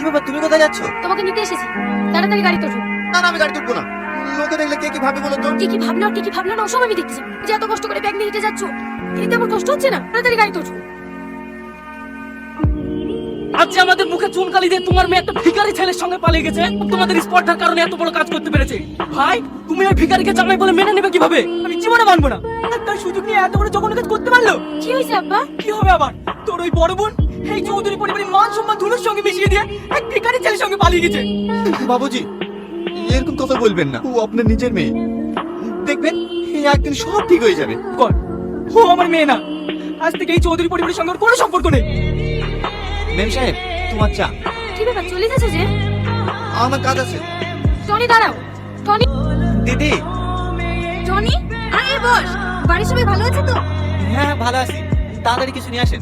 কি ব্যাপার, তুমি কোথায় যাচ্ছ? তোমাকে নিতে এসেছি, তাড়াতাড়ি গাড়ি তোলো। না না, আমি গাড়ি তুলবো না। লোকে দেখলে কে কি ভাবে বলো তো? কি কি ভাবনা কি কি ভাবনা না ওসব আমি দেখতেছি। যে এত কষ্ট করে ব্যাগ নিয়ে হেঁটে যাচ্ছ, এতে আমার কষ্ট হচ্ছে না? তাড়াতাড়ি গাড়ি তোলো। আজ যে আমাদের মুখে চুনকালি দিয়ে তোমার মেয়ে একটা ভিখারি ছেলের সঙ্গে পালিয়ে গেছে, তোমাদের স্পর্ধার কারণে এত বড় কাজ করতে পেরেছে। ভাই, তুমি ওই ভিখারিকে জামাই বলে মেনে নেবে কিভাবে? আমি জীবনে মানবো না। তার সুযোগ নিয়ে এত বড় জঘন্য কাজ করতে পারলো। কি হয়েছে আব্বা? কি হবে আবার? তোর ওই বড় বোন এই চৌধুরী পরিবারের মান সম্মান ধুলোর সঙ্গে মিশিয়ে দিয়ে এক ভিখারি ছেলের সঙ্গে পালিয়ে গেছে। বাবুজি, এরকম কথা বলবেন না। ও আপনার নিজের মেয়ে। দেখবেন একদিন সব ঠিক হয়ে যাবে। কর, ও আমার মেয়ে না। আজ থেকে এই চৌধুরী পরিবারের সঙ্গে ওর কোনো সম্পর্ক নেই। মেম সাহেব, তোমার চা। কি ব্যাপার, চলে যাচ্ছ যে? আমার কাজ আছে। টনি দাঁড়াও। টনি, দিদি। টনি, আরে বস। বাড়ির সবাই ভালো আছে তো? হ্যাঁ ভালো আছি। তাড়াতাড়ি কিছু নিয়ে আসেন।